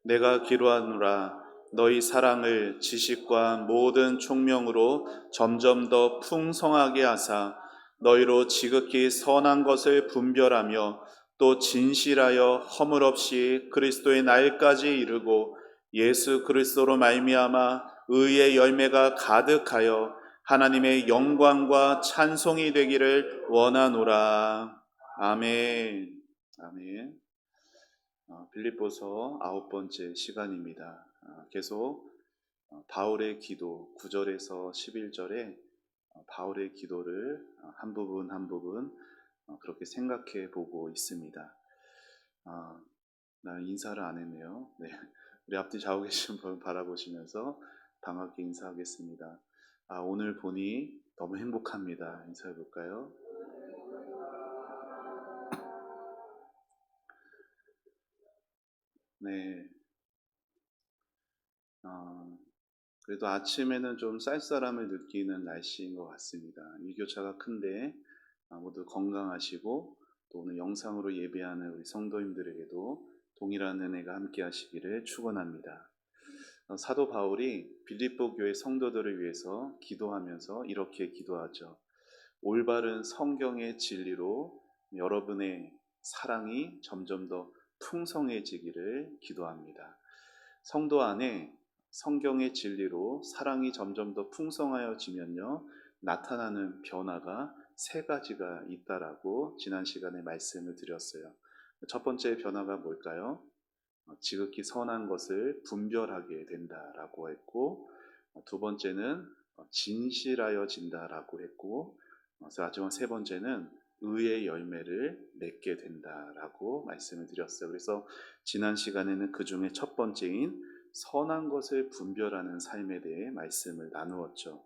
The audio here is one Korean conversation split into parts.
내가 기도하노라. 너희 사랑을 지식과 모든 총명으로 점점 더 풍성하게 하사 너희로 지극히 선한 것을 분별하며 또 진실하여 허물 없이 그리스도의 날까지 이르고 예수 그리스도로 말미암아 의의 열매가 가득하여 하나님의 영광과 찬송이 되기를 원하노라. 아멘. 아멘. 빌립보서 9번째 시간입니다. 계속 바울의 기도 9절에서 11절에 바울의 기도를 한 부분 한 부분 그렇게 생각해 보고 있습니다. 나 인사를 안 했네요. 네, 우리 앞뒤 좌우 계신 분 바라보시면서 반갑게 인사하겠습니다. 오늘 보니 너무 행복합니다. 인사해 볼까요? 네. 그래도 아침에는 좀 쌀쌀함을 느끼는 날씨인 것 같습니다. 일교차가 큰데 모두 건강하시고 또 오늘 영상으로 예배하는 우리 성도님들에게도 동일한 은혜가 함께 하시기를 축원합니다. 사도 바울이 빌립보 교회 성도들을 위해서 기도하면서 이렇게 기도하죠. 올바른 성경의 진리로 여러분의 사랑이 점점 더 풍성해지기를 기도합니다. 성도 안에 성경의 진리로 사랑이 점점 더 풍성하여지면요, 나타나는 변화가 세 가지가 있다라고 지난 시간에 말씀을 드렸어요. 첫 번째 변화가 뭘까요? 지극히 선한 것을 분별하게 된다라고 했고, 두 번째는 진실하여진다라고 했고, 마지막 세 번째는 의의 열매를 맺게 된다라고 말씀을 드렸어요. 그래서 지난 시간에는 그 중에 첫 번째인 선한 것을 분별하는 삶에 대해 말씀을 나누었죠.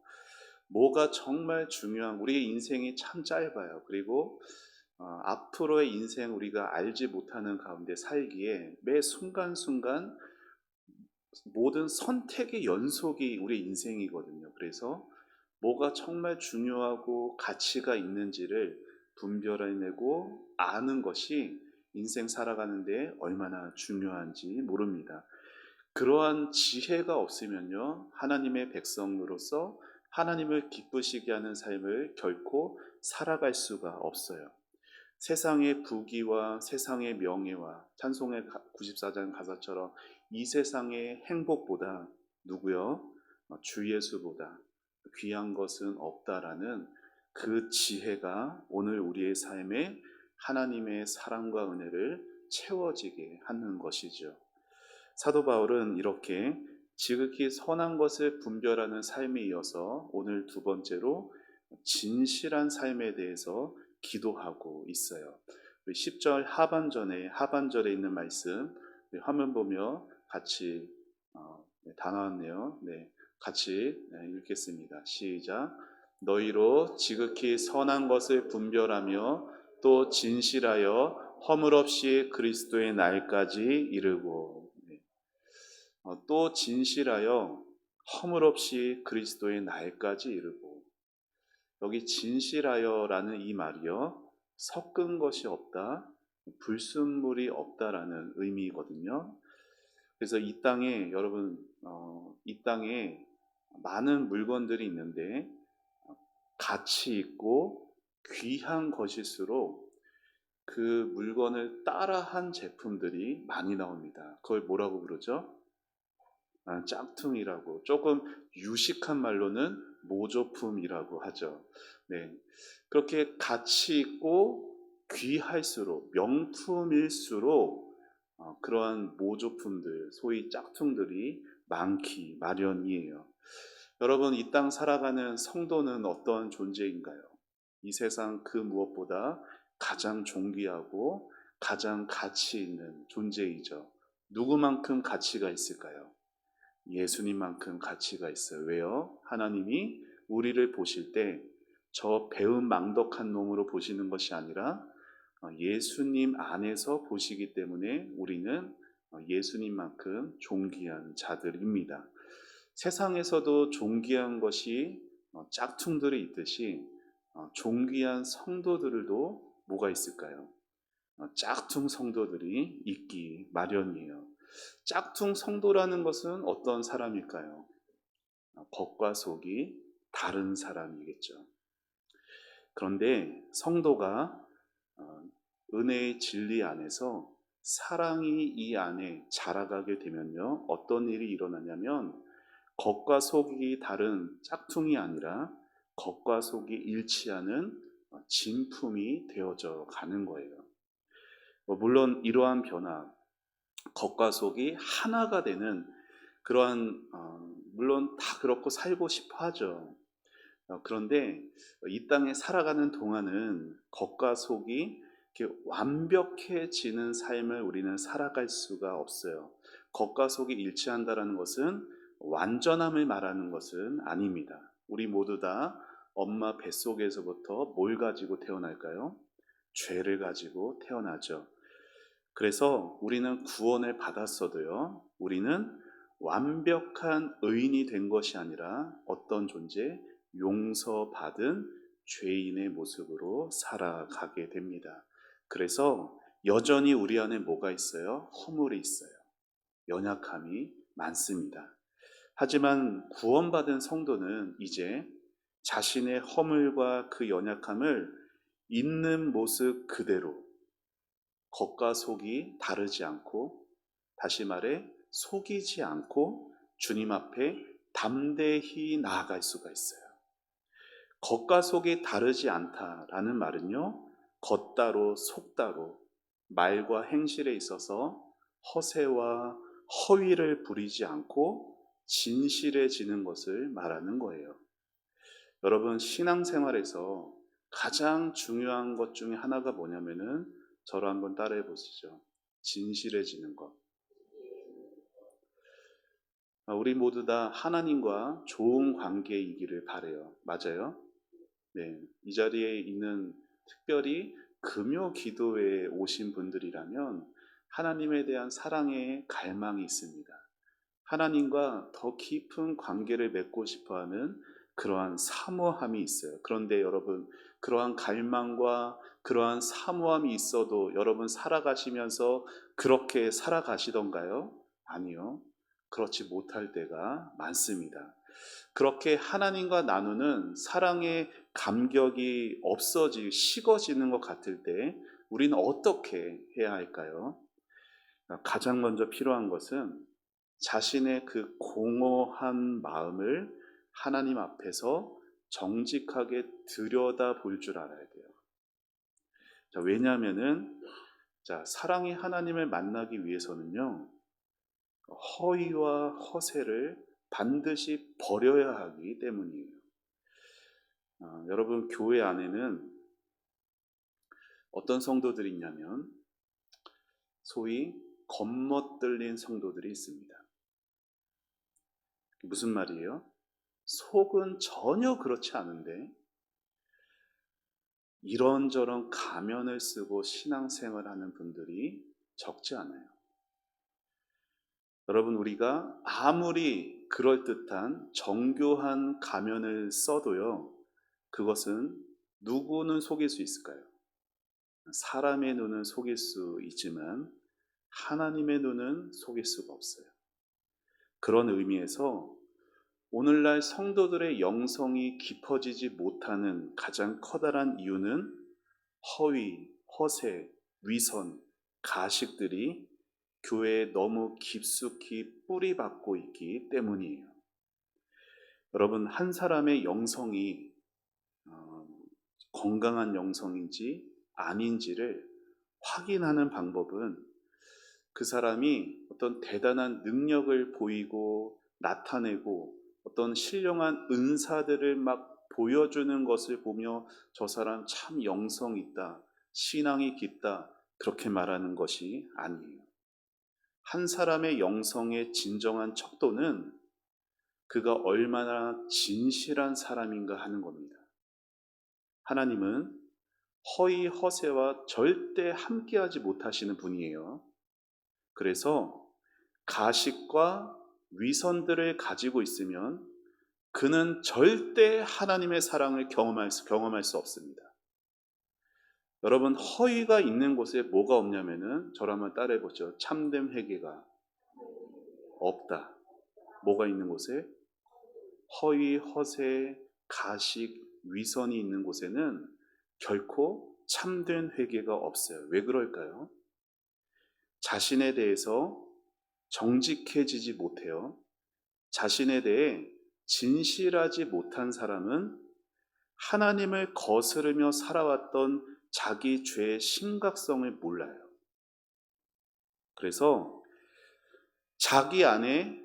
뭐가 정말 중요한, 우리의 인생이 참 짧아요. 그리고 앞으로의 인생 우리가 알지 못하는 가운데 살기에 매 순간순간 모든 선택의 연속이 우리 인생이거든요. 그래서 뭐가 정말 중요하고 가치가 있는지를 분별해내고 아는 것이 인생 살아가는데 얼마나 중요한지 모릅니다. 그러한 지혜가 없으면요, 하나님의 백성으로서 하나님을 기쁘시게 하는 삶을 결코 살아갈 수가 없어요. 세상의 부귀와 세상의 명예와 찬송의 94장 가사처럼 이 세상의 행복보다 누구요? 주 예수보다 귀한 것은 없다라는 그 지혜가 오늘 우리의 삶에 하나님의 사랑과 은혜를 채워지게 하는 것이죠. 사도 바울은 이렇게 지극히 선한 것을 분별하는 삶에 이어서 오늘 두 번째로 진실한 삶에 대해서 기도하고 있어요. 10절 하반절에 있는 말씀 화면 보며 같이 다 나왔네요. 네, 같이 읽겠습니다. 시작. 너희로 지극히 선한 것을 분별하며 또 진실하여 허물 없이 그리스도의 날까지 이르고, 또 진실하여 허물 없이 그리스도의 날까지 이르고. 여기 진실하여라는 이 말이요, 섞은 것이 없다, 불순물이 없다라는 의미거든요. 그래서 이 땅에 여러분, 이 땅에 많은 물건들이 있는데 가치 있고 귀한 것일수록 그 물건을 따라한 제품들이 많이 나옵니다. 그걸 뭐라고 부르죠? 짝퉁이라고, 조금 유식한 말로는 모조품이라고 하죠. 네, 그렇게 가치 있고 귀할수록, 명품일수록 그러한 모조품들, 소위 짝퉁들이 많기 마련이에요. 여러분, 이 땅 살아가는 성도는 어떤 존재인가요? 이 세상 그 무엇보다 가장 존귀하고 가장 가치 있는 존재이죠. 누구만큼 가치가 있을까요? 예수님만큼 가치가 있어요. 왜요? 하나님이 우리를 보실 때 저 배은망덕한 놈으로 보시는 것이 아니라 예수님 안에서 보시기 때문에 우리는 예수님만큼 존귀한 자들입니다. 세상에서도 존귀한 것이 짝퉁들이 있듯이 존귀한 성도들도 뭐가 있을까요? 짝퉁 성도들이 있기 마련이에요. 짝퉁 성도라는 것은 어떤 사람일까요? 겉과 속이 다른 사람이겠죠. 그런데 성도가 은혜의 진리 안에서 사랑이 이 안에 자라가게 되면요, 어떤 일이 일어나냐면 겉과 속이 다른 짝퉁이 아니라 겉과 속이 일치하는 진품이 되어져 가는 거예요. 물론 이러한 변화, 겉과 속이 하나가 되는 그러한 물론 다 그렇고 살고 싶어 하죠. 그런데 이 땅에 살아가는 동안은 겉과 속이 이렇게 완벽해지는 삶을 우리는 살아갈 수가 없어요. 겉과 속이 일치한다라는 것은 완전함을 말하는 것은 아닙니다. 우리 모두 다 엄마 뱃속에서부터 뭘 가지고 태어날까요? 죄를 가지고 태어나죠. 그래서 우리는 구원을 받았어도요, 우리는 완벽한 의인이 된 것이 아니라 어떤 존재? 용서받은 죄인의 모습으로 살아가게 됩니다. 그래서 여전히 우리 안에 뭐가 있어요? 허물이 있어요. 연약함이 많습니다. 하지만 구원받은 성도는 이제 자신의 허물과 그 연약함을 있는 모습 그대로, 겉과 속이 다르지 않고, 다시 말해 속이지 않고 주님 앞에 담대히 나아갈 수가 있어요. 겉과 속이 다르지 않다라는 말은요, 겉 따로 속 따로 말과 행실에 있어서 허세와 허위를 부리지 않고 진실해지는 것을 말하는 거예요. 여러분, 신앙생활에서 가장 중요한 것 중에 하나가 뭐냐면은, 저를 한번 따라해 보시죠. 진실해지는 것. 우리 모두 다 하나님과 좋은 관계이기를 바라요. 맞아요? 네, 이 자리에 있는 특별히 금요 기도회에 오신 분들이라면 하나님에 대한 사랑의 갈망이 있습니다. 하나님과 더 깊은 관계를 맺고 싶어하는 그러한 사모함이 있어요. 그런데 여러분, 그러한 갈망과 그러한 사모함이 있어도 여러분 살아가시면서 그렇게 살아가시던가요? 아니요. 그렇지 못할 때가 많습니다. 그렇게 하나님과 나누는 사랑의 감격이 식어지는 것 같을 때 우리는 어떻게 해야 할까요? 가장 먼저 필요한 것은 자신의 그 공허한 마음을 하나님 앞에서 정직하게 들여다 볼 줄 알아야 돼요. 왜냐하면은 사랑의 하나님을 만나기 위해서는요, 허위와 허세를 반드시 버려야 하기 때문이에요. 여러분, 교회 안에는 어떤 성도들이 있냐면 소위 겉멋들린 성도들이 있습니다. 무슨 말이에요? 속은 전혀 그렇지 않은데 이런저런 가면을 쓰고 신앙생활하는 분들이 적지 않아요. 여러분, 우리가 아무리 그럴듯한 정교한 가면을 써도요, 그것은 누구는 속일 수 있을까요? 사람의 눈은 속일 수 있지만 하나님의 눈은 속일 수가 없어요. 그런 의미에서 오늘날 성도들의 영성이 깊어지지 못하는 가장 커다란 이유는 허위, 허세, 위선, 가식들이 교회에 너무 깊숙이 뿌리박고 있기 때문이에요. 여러분, 한 사람의 영성이 건강한 영성인지 아닌지를 확인하는 방법은 그 사람이 어떤 대단한 능력을 보이고 나타내고 어떤 신령한 은사들을 막 보여주는 것을 보며 저 사람 참 영성 있다, 신앙이 깊다, 그렇게 말하는 것이 아니에요. 한 사람의 영성의 진정한 척도는 그가 얼마나 진실한 사람인가 하는 겁니다. 하나님은 허위 허세와 절대 함께하지 못하시는 분이에요. 그래서 가식과 위선들을 가지고 있으면 그는 절대 하나님의 사랑을 경험할 수 없습니다. 여러분, 허위가 있는 곳에 뭐가 없냐면은 저를 한번 따라해 보죠. 참된 회개가 없다. 뭐가 있는 곳에? 허위, 허세, 가식, 위선이 있는 곳에는 결코 참된 회개가 없어요. 왜 그럴까요? 자신에 대해서 정직해지지 못해요. 자신에 대해 진실하지 못한 사람은 하나님을 거스르며 살아왔던 자기 죄의 심각성을 몰라요. 그래서 자기 안에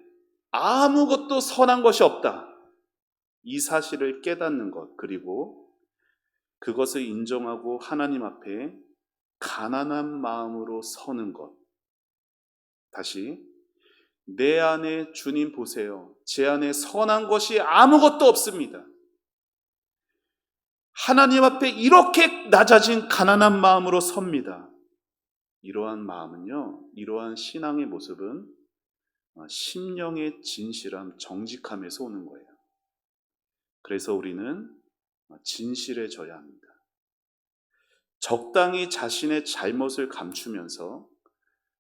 아무것도 선한 것이 없다. 이 사실을 깨닫는 것, 그리고 그것을 인정하고 하나님 앞에 가난한 마음으로 서는 것. 다시, 내 안에 주님 보세요. 제 안에 선한 것이 아무것도 없습니다. 하나님 앞에 이렇게 낮아진 가난한 마음으로 섭니다. 이러한 마음은요, 이러한 신앙의 모습은 심령의 진실함, 정직함에서 오는 거예요. 그래서 우리는 진실해져야 합니다. 적당히 자신의 잘못을 감추면서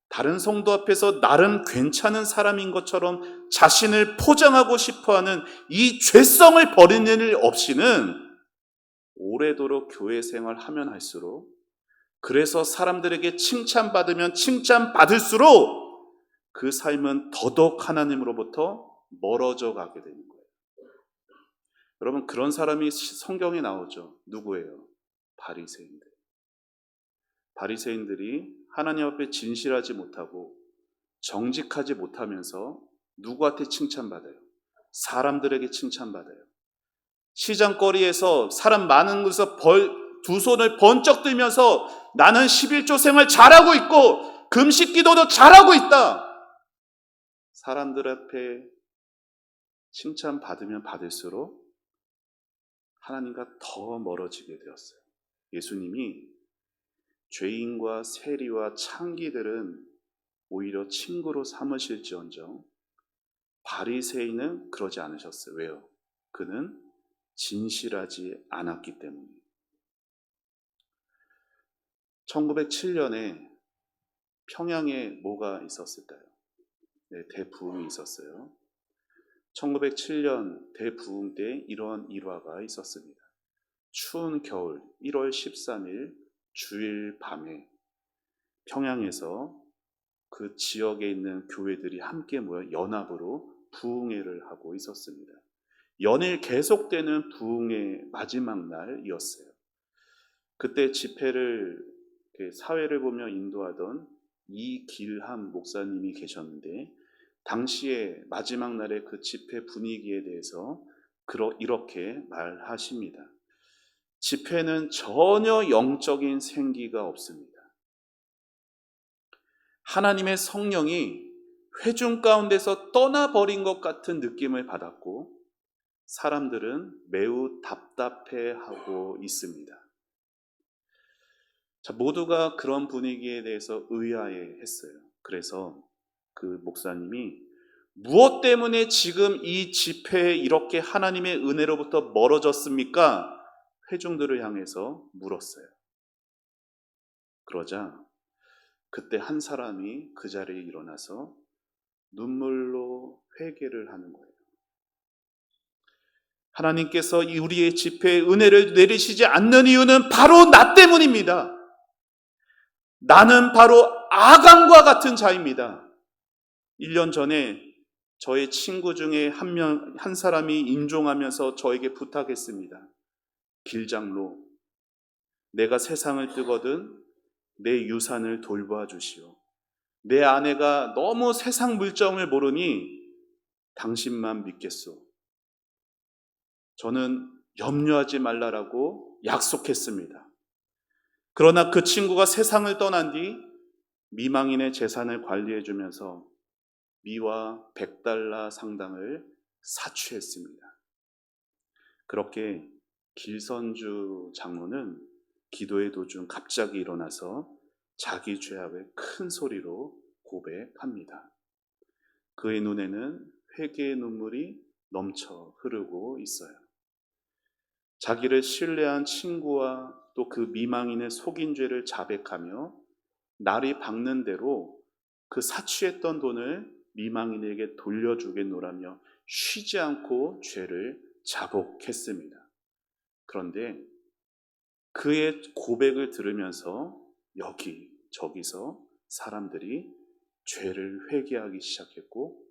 다른 성도 앞에서 나름 괜찮은 사람인 것처럼 자신을 포장하고 싶어하는 이 죄성을 버리는 일 없이는 오래도록 교회 생활하면 할수록, 그래서 사람들에게 칭찬받으면 칭찬받을수록 그 삶은 더더욱 하나님으로부터 멀어져 가게 되는 거예요. 여러분, 그런 사람이 성경에 나오죠. 누구예요? 바리새인들. 바리새인들이 하나님 앞에 진실하지 못하고 정직하지 못하면서 누구한테 칭찬받아요? 사람들에게 칭찬받아요. 시장거리에서 사람 많은 곳에서 두 손을 번쩍 들면서 나는 11조 생활 잘하고 있고 금식 기도도 잘하고 있다. 사람들 앞에 칭찬받으면 받을수록 하나님과 더 멀어지게 되었어요. 예수님이 죄인과 세리와 창기들은 오히려 친구로 삼으실지언정 바리새인은 그러지 않으셨어요. 왜요? 그는 진실하지 않았기 때문이에요. 1907년에 평양에 뭐가 있었을까요? 네, 대부흥이 있었어요. 1907년 대부흥 때 이런 일화가 있었습니다. 추운 겨울 1월 13일 주일 밤에 평양에서 그 지역에 있는 교회들이 함께 모여 연합으로 부흥회를 하고 있었습니다. 연일 계속되는 부흥의 마지막 날이었어요. 그때 집회를 사회를 보며 인도하던 이길함 목사님이 계셨는데, 당시에 마지막 날의 그 집회 분위기에 대해서 이렇게 말하십니다. 집회는 전혀 영적인 생기가 없습니다. 하나님의 성령이 회중 가운데서 떠나버린 것 같은 느낌을 받았고 사람들은 매우 답답해하고 있습니다. 자, 모두가 그런 분위기에 대해서 의아해했어요. 그래서 그 목사님이 무엇 때문에 지금 이 집회에 이렇게 하나님의 은혜로부터 멀어졌습니까? 회중들을 향해서 물었어요. 그러자 그때 한 사람이 그 자리에 일어나서 눈물로 회개를 하는 거예요. 하나님께서 우리의 집회에 은혜를 내리시지 않는 이유는 바로 나 때문입니다. 나는 바로 아간과 같은 자입니다. 1년 전에 저의 친구 중에 한 사람이 임종하면서 저에게 부탁했습니다. 길장로, 내가 세상을 뜨거든 내 유산을 돌봐 주시오. 내 아내가 너무 세상 물정을 모르니 당신만 믿겠소. 저는 염려하지 말라라고 약속했습니다. 그러나 그 친구가 세상을 떠난 뒤 미망인의 재산을 관리해 주면서 미와 $100 상당을 사취했습니다. 그렇게 길선주 장로는 기도의 도중 갑자기 일어나서 자기 죄악을 큰 소리로 고백합니다. 그의 눈에는 회개의 눈물이 넘쳐 흐르고 있어요. 자기를 신뢰한 친구와 또 그 미망인의 속인 죄를 자백하며 날이 밝는 대로 그 사취했던 돈을 미망인에게 돌려주겠노라며 쉬지 않고 죄를 자복했습니다. 그런데 그의 고백을 들으면서 여기저기서 사람들이 죄를 회개하기 시작했고,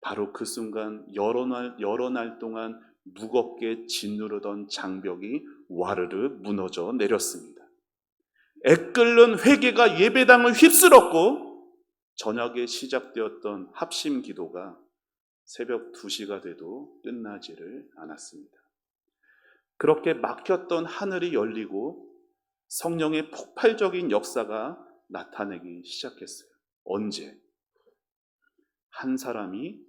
바로 그 순간 여러 날 동안 무겁게 짓누르던 장벽이 와르르 무너져 내렸습니다. 애끓는 회개가 예배당을 휩쓸었고, 저녁에 시작되었던 합심 기도가 새벽 2시가 돼도 끝나지를 않았습니다. 그렇게 막혔던 하늘이 열리고 성령의 폭발적인 역사가 나타내기 시작했어요. 언제? 한 사람이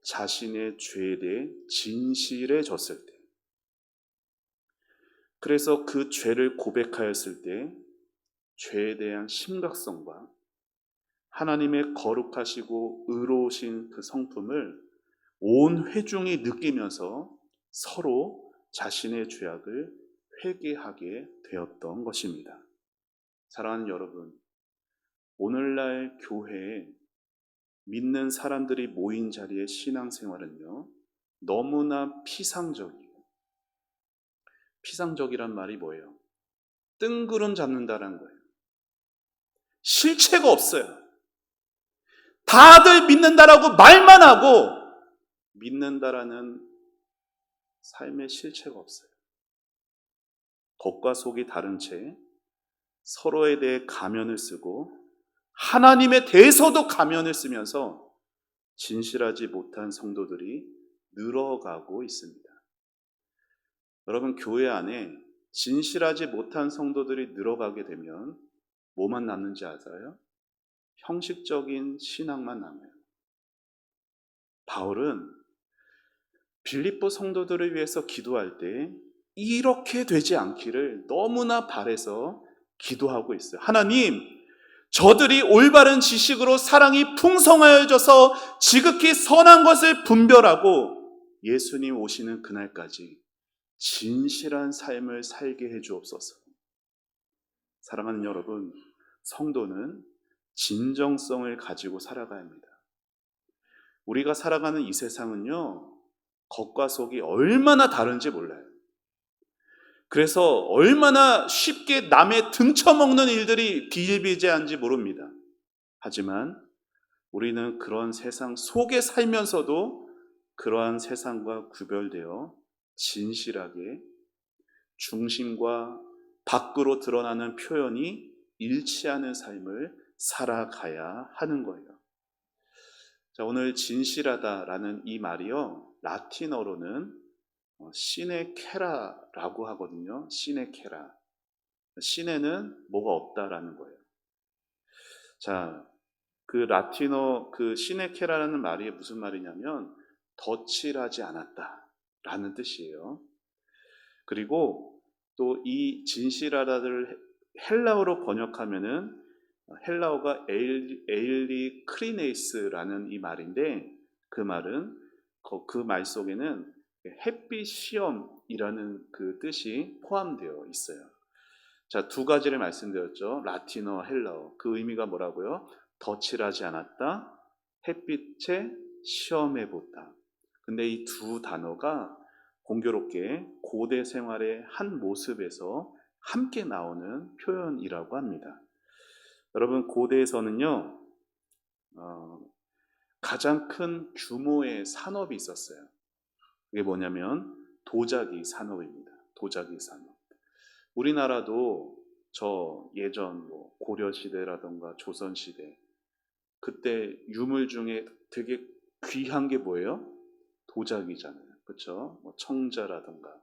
자신의 죄에 대해 진실해졌을 때, 그래서 그 죄를 고백하였을 때 죄에 대한 심각성과 하나님의 거룩하시고 의로우신 그 성품을 온 회중이 느끼면서 서로 자신의 죄악을 회개하게 되었던 것입니다. 사랑하는 여러분, 오늘날 교회에 믿는 사람들이 모인 자리의 신앙생활은요, 너무나 피상적이에요. 피상적이란 말이 뭐예요? 뜬구름 잡는다는 거예요. 실체가 없어요. 다들 믿는다라고 말만 하고 믿는다라는 삶의 실체가 없어요. 겉과 속이 다른 채 서로에 대해 가면을 쓰고 하나님에 대해서도 가면을 쓰면서 진실하지 못한 성도들이 늘어가고 있습니다. 여러분, 교회 안에 진실하지 못한 성도들이 늘어가게 되면 뭐만 남는지 아세요? 형식적인 신앙만 남아요. 바울은 빌립보 성도들을 위해서 기도할 때 이렇게 되지 않기를 너무나 바라서 기도하고 있어요. 하나님, 저들이 올바른 지식으로 사랑이 풍성하여져서 지극히 선한 것을 분별하고 예수님 오시는 그날까지 진실한 삶을 살게 해 주옵소서. 사랑하는 여러분, 성도는 진정성을 가지고 살아가야 합니다. 우리가 살아가는 이 세상은요, 겉과 속이 얼마나 다른지 몰라요. 그래서 얼마나 쉽게 남의 등쳐먹는 일들이 비일비재한지 모릅니다. 하지만 우리는 그런 세상 속에 살면서도 그러한 세상과 구별되어 진실하게 중심과 밖으로 드러나는 표현이 일치하는 삶을 살아가야 하는 거예요. 자, 오늘 진실하다라는 이 말이요, 라틴어로는 시네케라라고 하거든요. 시네케라. 시네는 뭐가 없다라는 거예요. 자, 그 라틴어 그 시네케라라는 말이 무슨 말이냐면 덧칠하지 않았다라는 뜻이에요. 그리고 또 이 진실하다를 헬라어로 번역하면은 헬라어가 에일리 크리네이스라는 이 말인데, 그 말은 그 말 속에는 햇빛 시험이라는 그 뜻이 포함되어 있어요. 자, 두 가지를 말씀드렸죠. 라틴어, 헬라어. 그 의미가 뭐라고요? 덧칠하지 않았다, 햇빛에 시험해 보다. 근데 이 두 단어가 공교롭게 고대 생활의 한 모습에서 함께 나오는 표현이라고 합니다. 여러분, 고대에서는요, 가장 큰 규모의 산업이 있었어요. 그게 뭐냐면 도자기 산업입니다. 도자기 산업. 우리나라도 저 예전 뭐 고려 시대라던가 조선 시대, 그때 유물 중에 되게 귀한 게 뭐예요? 도자기잖아요. 그렇죠? 뭐 청자라던가.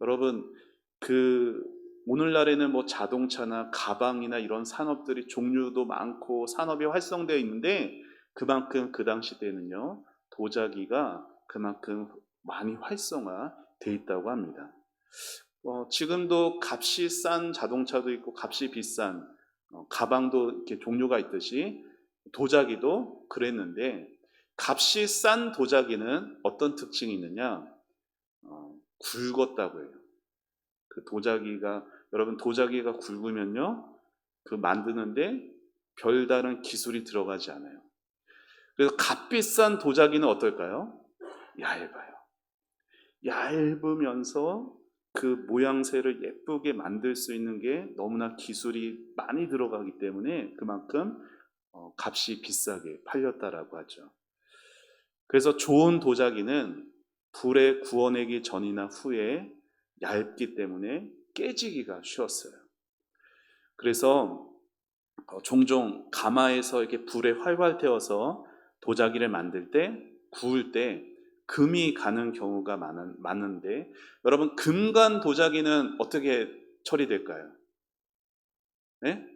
여러분, 그 오늘날에는 뭐 자동차나 가방이나 이런 산업들이 종류도 많고 산업이 활성되어 있는데, 그만큼 그 당시 때는요, 도자기가 그만큼 많이 활성화되어 있다고 합니다. 지금도 값이 싼 자동차도 있고 값이 비싼 가방도 이렇게 종류가 있듯이 도자기도 그랬는데, 값이 싼 도자기는 어떤 특징이 있느냐? 굵었다고 해요. 그 도자기가, 여러분, 도자기가 굵으면요, 그 만드는데 별다른 기술이 들어가지 않아요. 그래서 값비싼 도자기는 어떨까요? 얇아요. 얇으면서 그 모양새를 예쁘게 만들 수 있는 게 너무나 기술이 많이 들어가기 때문에 그만큼 값이 비싸게 팔렸다라고 하죠. 그래서 좋은 도자기는 불에 구워내기 전이나 후에 얇기 때문에 깨지기가 쉬웠어요. 그래서 종종 가마에서 이렇게 불에 활활 태워서 도자기를 만들 때, 구울 때 금이 가는 경우가 많은데, 여러분 금간 도자기는 어떻게 처리될까요? 네?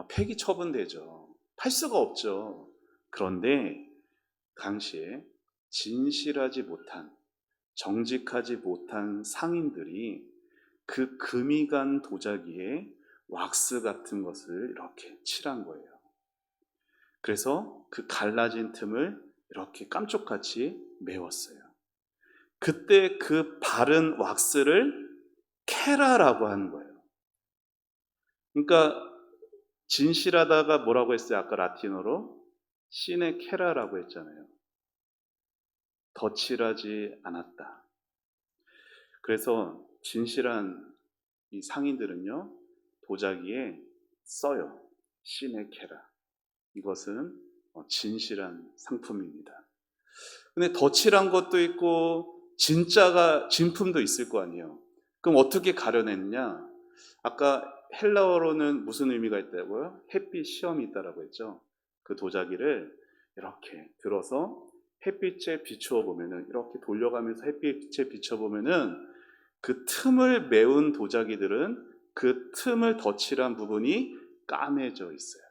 폐기 처분되죠. 팔 수가 없죠. 그런데 당시에 진실하지 못한, 정직하지 못한 상인들이 그 금이 간 도자기에 왁스 같은 것을 이렇게 칠한 거예요. 그래서 그 갈라진 틈을 이렇게 깜쪽같이 메웠어요. 그때 그 바른 왁스를 케라라고 하는 거예요. 그러니까 진실하다가 뭐라고 했어요? 아까 라틴어로 시네 케라라고 했잖아요. 덧칠하지 않았다. 그래서 진실한 이 상인들은요, 도자기에 써요. 시네 케라. 이것은 진실한 상품입니다. 근데 덧칠한 것도 있고 진품도 있을 거 아니에요. 그럼 어떻게 가려냈냐? 아까 헬라어로는 무슨 의미가 있다고요? 햇빛 시험이 있다라고 했죠. 그 도자기를 이렇게 들어서 햇빛에 비추어 보면은, 이렇게 돌려가면서 햇빛에 비춰 보면은 그 틈을 메운 도자기들은 그 틈을 덧칠한 부분이 까매져 있어요.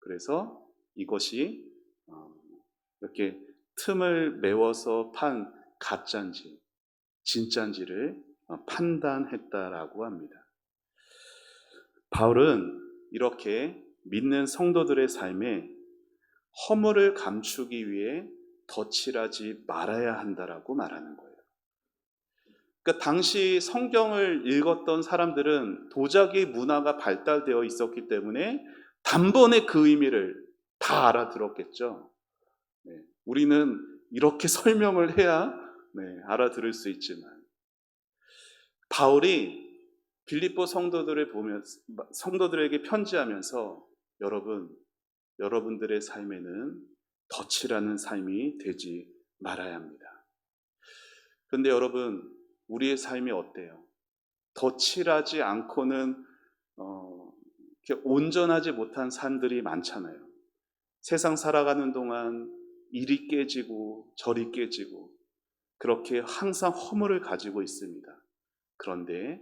그래서 이것이 이렇게 틈을 메워서 판 가짜인지 진짜인지를 판단했다라고 합니다. 바울은 이렇게 믿는 성도들의 삶에 허물을 감추기 위해 덧칠하지 말아야 한다라고 말하는 거예요. 그러니까 당시 성경을 읽었던 사람들은 도자기 문화가 발달되어 있었기 때문에 단번에 그 의미를 다 알아들었겠죠. 네, 우리는 이렇게 설명을 해야 알아들을 수 있지만, 바울이 빌립보 성도들에게 편지하면서 여러분들의 삶에는 덧칠하는 삶이 되지 말아야 합니다. 그런데 여러분, 우리의 삶이 어때요? 덧칠하지 않고는 이렇게 온전하지 못한 삶들이 많잖아요. 세상 살아가는 동안 이리 깨지고 저리 깨지고 그렇게 항상 허물을 가지고 있습니다. 그런데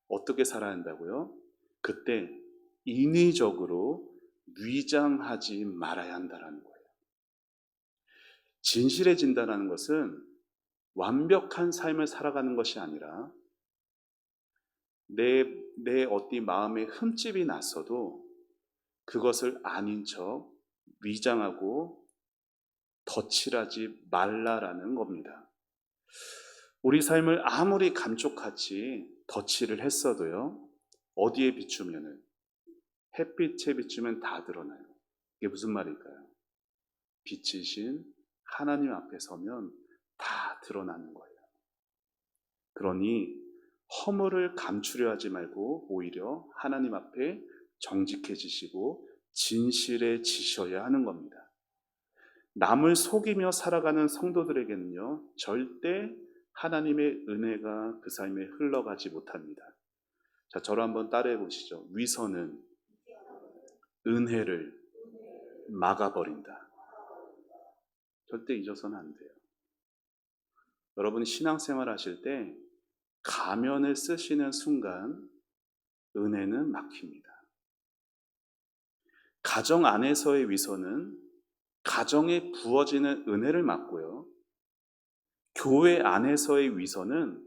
어떻게 살아야 한다고요? 그때 인위적으로 위장하지 말아야 한다는 거예요. 진실해진다는 것은 완벽한 삶을 살아가는 것이 아니라 내 어디 마음에 흠집이 났어도 그것을 아닌 척 위장하고 덧칠하지 말라라는 겁니다. 우리 삶을 아무리 감쪽같이 덧칠을 했어도요, 어디에 비추면은, 햇빛에 비추면 다 드러나요. 이게 무슨 말일까요? 빛이신 하나님 앞에 서면 다 드러나는 거예요. 그러니 허물을 감추려 하지 말고 오히려 하나님 앞에 정직해지시고 진실해지셔야 하는 겁니다. 남을 속이며 살아가는 성도들에게는요, 절대 하나님의 은혜가 그 삶에 흘러가지 못합니다. 자, 저를 한번 따라해 보시죠. 위선은 은혜를 막아버린다. 절대 잊어서는 안 돼요. 여러분 신앙생활 하실 때 가면을 쓰시는 순간 은혜는 막힙니다. 가정 안에서의 위선은 가정에 부어지는 은혜를 막고요. 교회 안에서의 위선은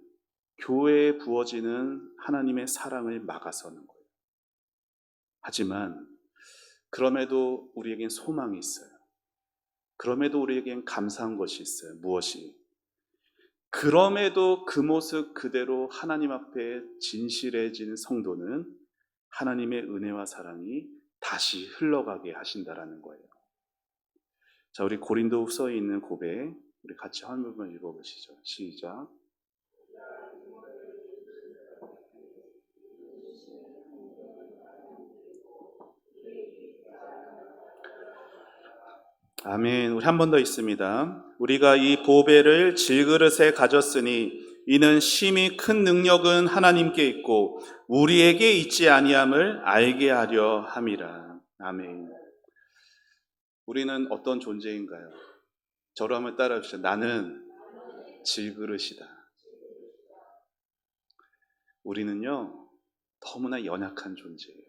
교회에 부어지는 하나님의 사랑을 막아서는 거예요. 하지만 그럼에도 우리에겐 소망이 있어요. 그럼에도 우리에겐 감사한 것이 있어요. 무엇이? 그럼에도 그 모습 그대로 하나님 앞에 진실해진 성도는 하나님의 은혜와 사랑이 다시 흘러가게 하신다라는 거예요. 자, 우리 고린도후서에 있는 고백, 우리 같이 한 부분 읽어보시죠. 시작. 아멘. 우리 한 번 더 있습니다. 우리가 이 보배를 질그릇에 가졌으니 이는 심히 큰 능력은 하나님께 있고 우리에게 있지 아니함을 알게 하려 함이라. 아멘. 우리는 어떤 존재인가요? 저로 한번 따라해 주시죠. 나는 질그릇이다. 우리는요, 너무나 연약한 존재예요.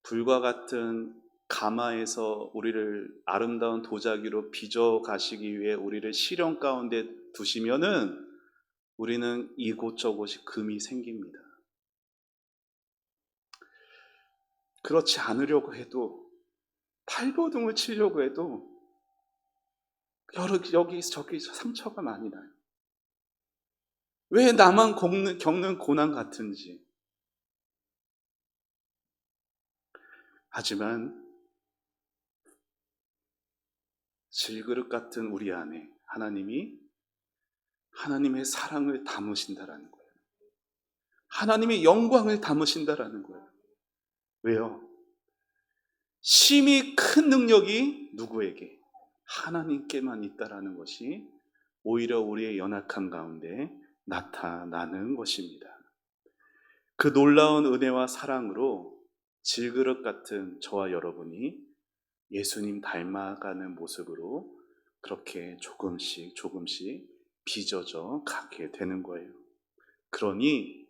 불과 같은 가마에서 우리를 아름다운 도자기로 빚어 가시기 위해 우리를 시련 가운데 두시면은 우리는 이곳저곳이 금이 생깁니다. 그렇지 않으려고 해도, 팔버둥을 치려고 해도 여기 저기 상처가 많이 나요. 왜 나만 겪는 고난 같은지. 하지만 질그릇 같은 우리 안에 하나님의 사랑을 담으신다라는 거예요. 하나님의 영광을 담으신다라는 거예요. 왜요? 심히 큰 능력이 누구에게? 하나님께만 있다라는 것이 오히려 우리의 연약함 가운데 나타나는 것입니다. 그 놀라운 은혜와 사랑으로 질그릇 같은 저와 여러분이 예수님 닮아가는 모습으로 그렇게 조금씩 빚어져 가게 되는 거예요. 그러니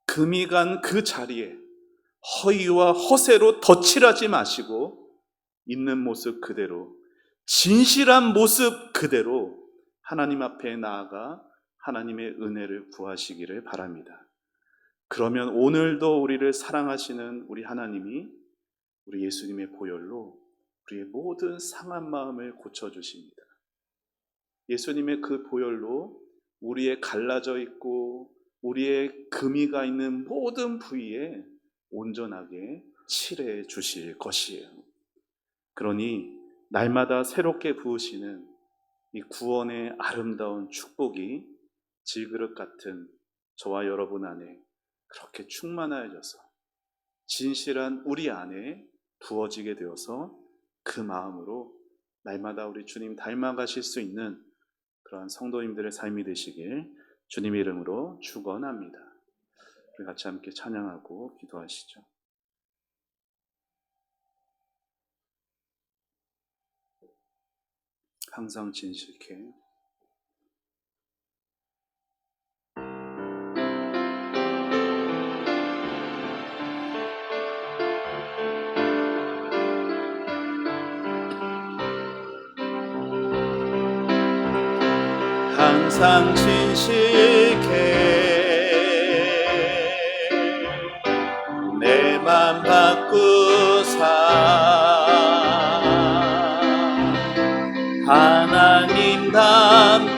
금이 간 그 자리에 허위와 허세로 덧칠하지 마시고 있는 모습 그대로, 진실한 모습 그대로 하나님 앞에 나아가 하나님의 은혜를 구하시기를 바랍니다. 그러면 오늘도 우리를 사랑하시는 우리 하나님이 우리 예수님의 보혈로 우리의 모든 상한 마음을 고쳐주십니다. 예수님의 그 보혈로 우리의 갈라져 있고 우리의 금이가 있는 모든 부위에 온전하게 칠해 주실 것이에요. 그러니 날마다 새롭게 부으시는 이 구원의 아름다운 축복이 질그릇 같은 저와 여러분 안에 그렇게 충만하여져서 진실한 우리 안에 부어지게 되어서 그 마음으로 날마다 우리 주님 닮아가실 수 있는 그러한 성도님들의 삶이 되시길 주님의 이름으로 축원합니다. 우리 같이 함께 찬양하고 기도하시죠. 항상 진실케 항상 진실케 내 맘 바꾸사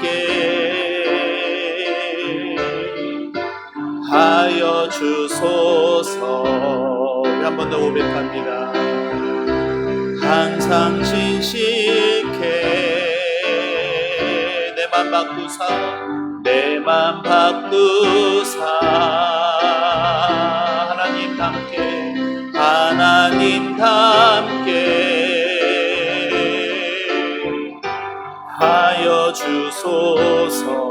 하나님답게 하여 주소서. 우리 한 번 더 고백합니다. 항상 진실케 내 맘 바꾸사 하나님답게 하여 주소서.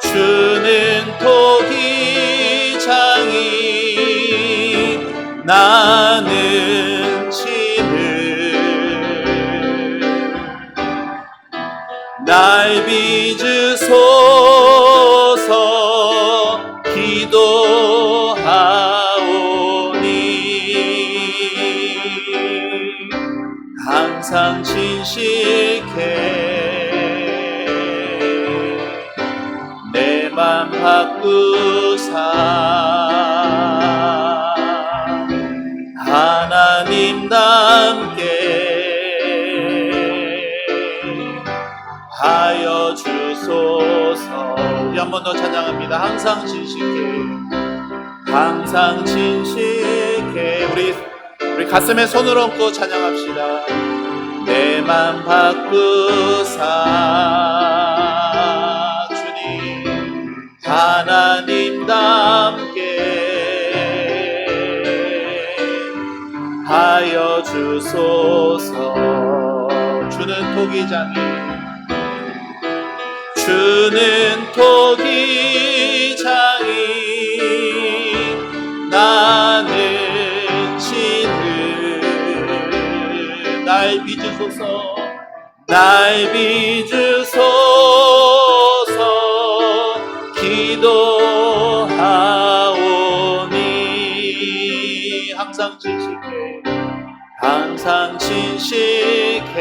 주는 토기장이 나는 날 빚으소서 기도하오니 항상 진실케 내 맘 바꾸사 하나님답게 하여 주소서. 우리 한 번 더 찬양합니다. 항상 진실케 항상 진실해. 우리 가슴에 손을 얹고 찬양합시다. 내 맘 바꾸사 주님 하나님답게 하여 주소서. 주는 토기장이 나는 진을 날 빚으소서. 기도하오니 항상 진실해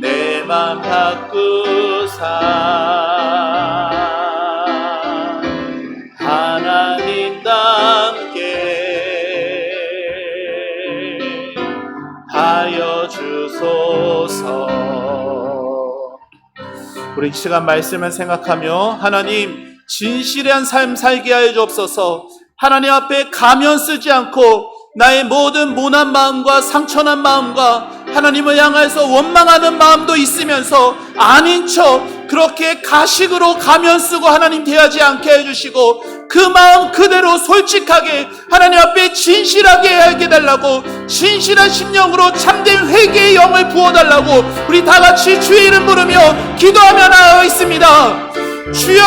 내 맘 바꾸사 하나님답게 하여 주소서. 우리 이 시간 말씀을 생각하며 하나님 진실한 삶 살게 하여 주옵소서. 하나님 앞에 가면 쓰지 않고 나의 모든 모난 마음과 상처난 마음과 하나님을 향해서 원망하는 마음도 있으면서 아닌 척 그렇게 가식으로 가면 쓰고 하나님 대하지 않게 해주시고 그 마음 그대로 솔직하게 하나님 앞에 진실하게 하게 달라고, 진실한 심령으로 참된 회개의 영을 부어달라고 우리 다같이 주의 이름 부르며 기도하며 나아가 있습니다. 주여,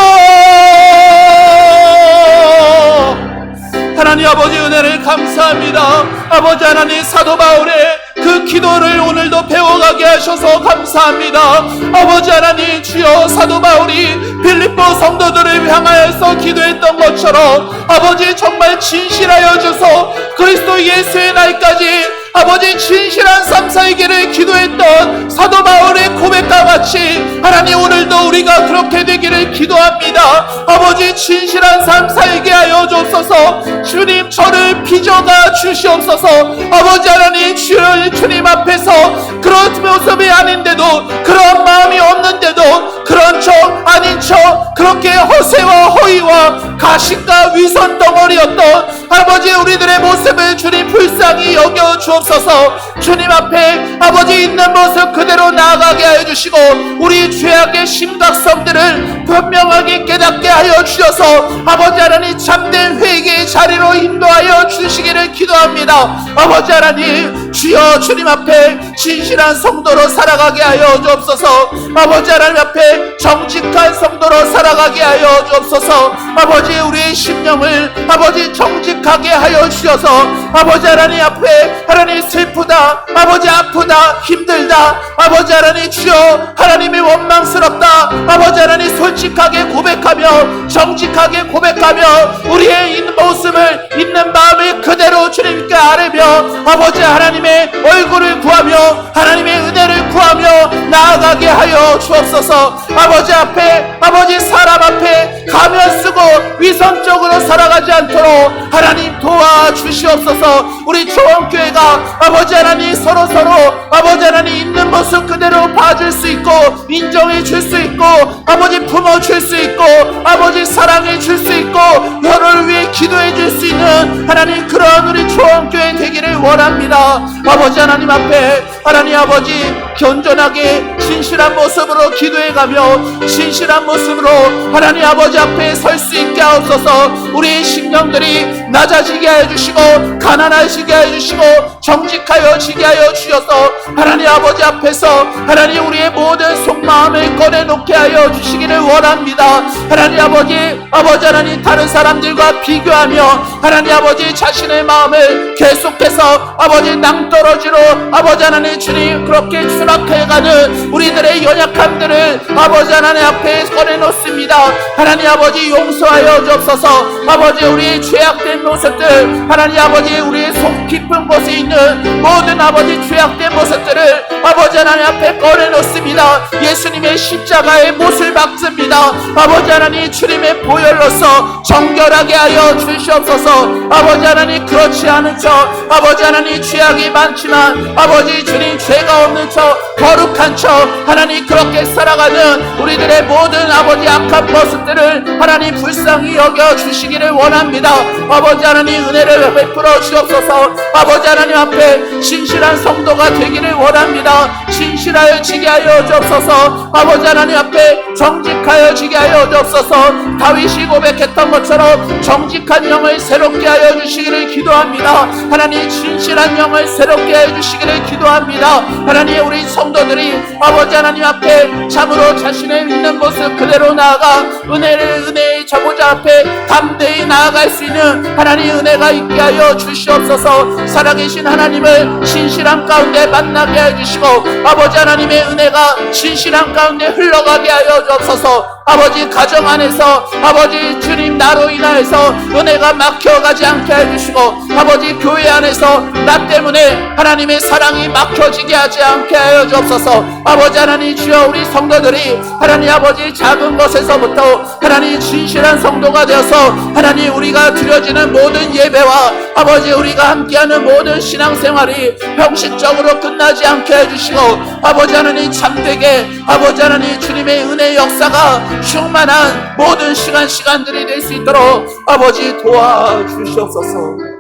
하나님 아버지 은혜를 감사합니다. 아버지 하나님 사도 바울의 그 기도를 오늘도 배워가게 하셔서 감사합니다. 아버지 하나님 주여, 사도 바울이 빌립보 성도들을 향하여서 기도했던 것처럼 아버지 정말 진실하여 주소 그리스도 예수의 날까지 아버지 진실한 삶 살기를 기도했던 사도 바울의 고백과 같이 하나님 오늘도 우리가 그렇게 되기를 기도합니다. 아버지 진실한 삶 살게 하여 주옵소서. 주님 저를 빚어가 주시옵소서. 아버지 하나님 주님 앞에서 그런 모습이 아닌데도, 그런 마음이 없는데도 그런 척 아닌 척 그렇게 허세와 허위와 가식과 위선 덩어리였던 아버지 우리들의 모습을 주님 불쌍히 여겨 주옵소서. 주님 앞에 아버지 있는 모습 그대로 나아가게 하여 주시고 우리 죄악의 심각성들을 분명하게 깨닫게 하여 주셔서 아버지 하나님 참된 회개의 자리로 인도하여 주시기를 기도합니다. 아버지 하나님 주여, 주님 앞에 진실한 성도로 살아가게 하여 주옵소서. 아버지 하나님 앞에 정직한 성도로 살아가게 하여 주옵소서. 아버지 우리의 심령을 아버지 정직하게 하여 주셔서 아버지 하나님 앞에 하나님 슬프다, 아버지 아프다, 힘들다, 아버지 하나님 주여 하나님이 원망스럽다, 아버지 하나님 솔직하게 고백하며 정직하게 고백하며 우리의 있는 모습을 있는 마음을 그대로 주님께 아뢰며 아버지 하나님의 얼굴을 구하며 하나님의 은혜를 구하며 나아가게 하여 주옵소서. 아버지 앞에 아버지 사람 앞에 가면 쓰고 위선적으로 살아가지 않도록 하나님 도와주시옵소서. 우리 초원교회가 아버지 하나님 서로 아버지 하나님 있는 모습 그대로 봐줄 수 있고 인정해 줄 수 있고 아버지 품어줄 수 있고 아버지 사랑해 줄 수 있고 너를 위해 기도해 줄 수 있는 하나님 그런 우리 초원교회 되기를 원합니다. 아버지 하나님 앞에 하나님 아버지 견존하게 진실한 모습으로 기도해가며 진실한 모습으로 하나님 아버지 앞에 설 수 있게 하옵소서. 우리의 심령들이 낮아지게 하여 주시고 가난하시게 하여 주시고 정직하여지게 하여 주셔서 하나님 아버지 앞에서 하나님 우리의 모든 속마음을 꺼내놓게 하여 주시기를 원합니다. 하나님 아버지 하나님 다른 사람들과 비교하며 하나님 아버지 자신의 마음을 계속해서 아버지 낭떠러지로 아버지 하나님 주님 그렇게 추락해가는 우리들의 연약함들을 아버지 하나님 앞에 꺼내놓습니다. 하나님 아버지 용서하여 주옵소서. 아버지 우리의 죄악된 모습들 하나님 아버지 우리의 속 깊은 곳에 있는 모든 아버지 죄악된 모습들을 아버지 하나님 앞에 꺼내놓습니다. 예수님의 십자가의 못을 박습니다. 아버지 하나님 주님의 보혈로서 정결하게 하여 주시옵소서. 아버지 하나님, 그렇지 않은 척, 아버지 하나님, 죄악이 많지만 아버지 주님, 죄가 없는 척, 거룩한 척, 하나님 그렇게 살아가는 우리들의 모든 아버지 악한 모습들을 하나님 불쌍히 여겨 주시기를 원합니다. 아버지 하나님, 은혜를 베풀어 주옵소서. 아버지 하나님 앞에 신실한 성도가 되기를 원합니다. 신실하여 지게 하여 주옵소서. 아버지 하나님 앞에 정직하여 지게 하여 주옵소서. 다윗이 고백했던 것처럼 정직한 영을 새롭게 하여 주시기를 기도합니다. 하나님, 신실한 영을 새롭게 하여 주시기를 기도합니다. 하나님, 우리 성도들이 아버지 하나님 앞에 참으로 자신의 있는 모습 그대로 나아가 은혜의 저보자 앞에 담대히 나아갈 수 있는 하나님 은혜가 있게 하여 주시옵소서. 살아계신 하나님을 신실한 가운데 만나게 해주시고 아버지 하나님의 은혜가 신실한 가운데 흘러가게 하여 주옵소서. 아버지 가정 안에서 아버지 주님 나로 인하여서 은혜가 막혀가지 않게 해주시고 아버지 교회 안에서 나 때문에 하나님의 사랑이 막혀지게 하지 않게 하여 주옵소서. 아버지 하나님, 주여 우리 성도들이 하나님 아버지 작은 것에서부터 하나님 진실한 성도가 되어서 하나님 우리가 드려지는 모든 예배와 아버지 우리가 함께하는 모든 신앙생활이 형식적으로 끝나지 않게 해주시고 아버지 하나님 참되게 아버지 하나님 주님의 은혜의 역사가 충만한 모든 시간들이 될 수 있도록 아버지 도와주시옵소서.